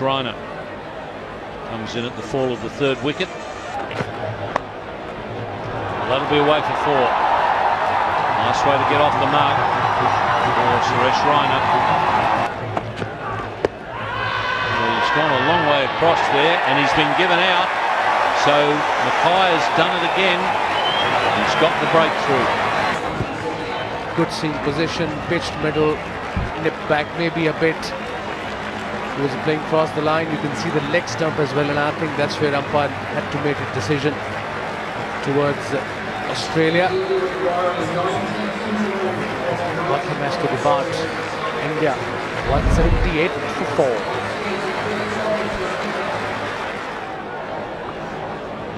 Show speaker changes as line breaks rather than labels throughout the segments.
Raina comes in at the fall of the third wicket. That'll be away for 4. Nice way to get off the mark for Suresh Raina. He's gone a long way across there and he's been given out. So Mackay has done it again. He's got the breakthrough.
Good seam position, pitched middle, nipped back maybe a bit. He was playing across the line. You can see the leg stump as well, and I think that's where umpire had to make a decision towards Australia. Got the match to depart. India 178 for 4.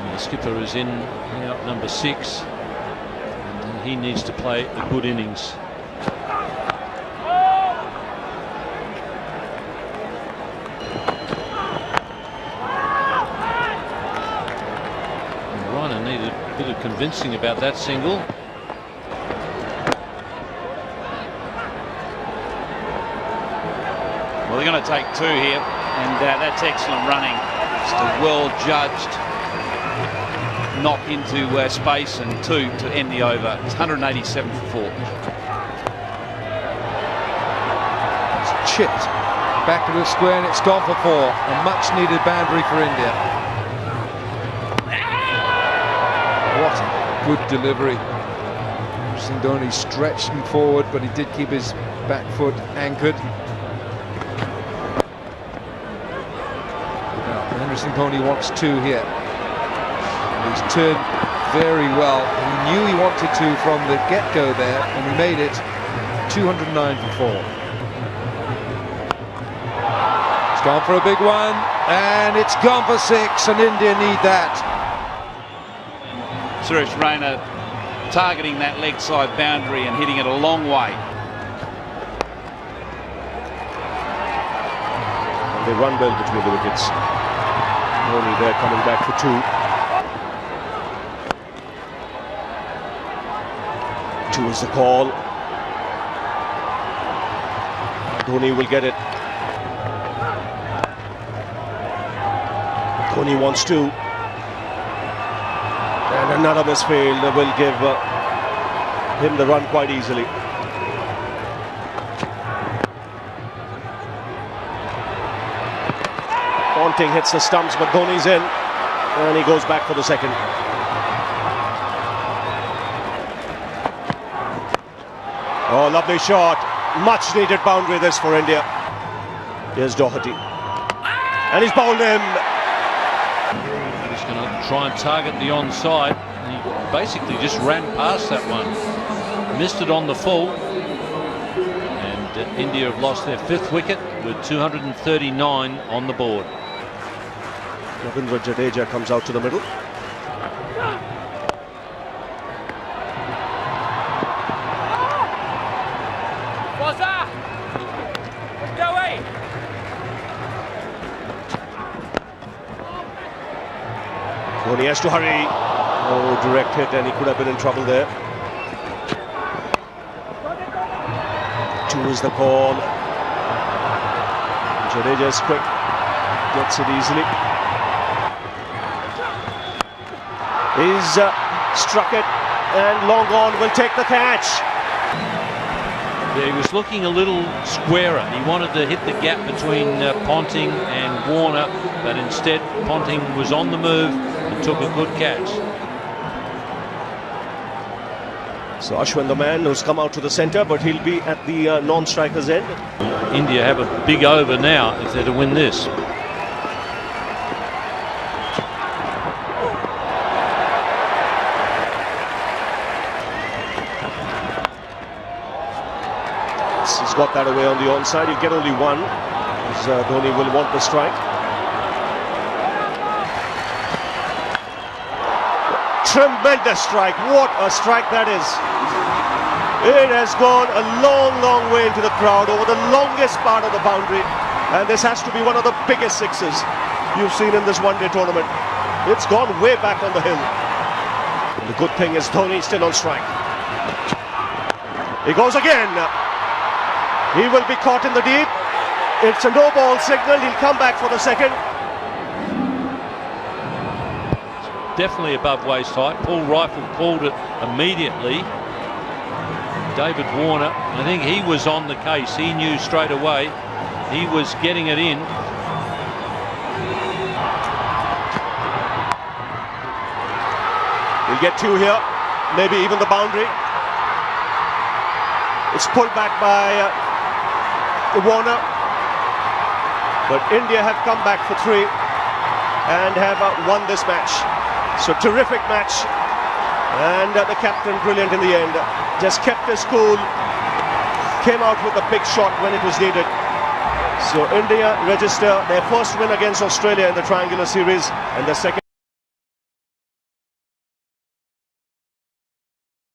And the skipper is in now, number 6. And he needs to play a good innings. Raina needed a bit of convincing about that single.
Well, they're going to take 2 here, and that's excellent running. Just a well-judged knock into space, and 2 to end the over. It's 187 for 4.
It's chipped back to the square, and it's gone for 4. A much-needed boundary for India. What a good delivery. Dhoni stretched him forward, but he did keep his back foot anchored. Dhoni wants 2 here. And he's turned very well. He knew he wanted to from the get-go there, and he made it 209 for 4. It's gone for a big one, and it's gone for 6, and India need that.
Suresh Raina targeting that leg side boundary and hitting it a long way.
They run well between the wickets. Dhoni there coming back for 2. 2 is the call. Dhoni will get it. Dhoni wants 2. And another misfield will give him the run quite easily. Ponting hits the stumps, but Dhoni's in, and he goes back for the second. Oh, lovely shot. Much needed boundary this for India. Here's Doherty. And he's bowled him.
He's going to try and target the onside. And he basically just ran past that one. Missed it on the full. And India have lost their 5th wicket with 239 on the board.
Ravindra Jadeja comes out to the middle. Dhoni has to hurry. Oh, direct hit, and he could have been in trouble there. 2 is the call. Jadeja is quick, gets it easily. He's struck it, and long on will take the catch.
Yeah, he was looking a little squarer. He wanted to hit the gap between Ponting and Warner, but instead Ponting was on the move and took a good catch.
So Ashwin, the man who's come out to the centre, but he'll be at the non-striker's end.
India have a big over now if they're to win this.
He's got that away on the onside. He'll get only 1, as Dhoni will want the strike. Tremendous strike. What a strike that is. It has gone a long, long way into the crowd over the longest part of the boundary. And this has to be one of the biggest 6s you've seen in this one-day tournament. It's gone way back on the hill. And the good thing is Dhoni still on strike. He goes again. He will be caught in the deep. It's a no ball signal. He'll come back for the second.
Definitely above waist height. Paul Rifle called it immediately. David Warner, I think he was on the case. He knew straight away he was getting it in.
We'll get two here, maybe even the boundary. It's pulled back by Warner. But India have come back for three and have won this match. So terrific match. And the captain, brilliant in the end. Just kept his cool. Came out with a big shot when it was needed. So India register their first win against Australia in the triangular series and the second.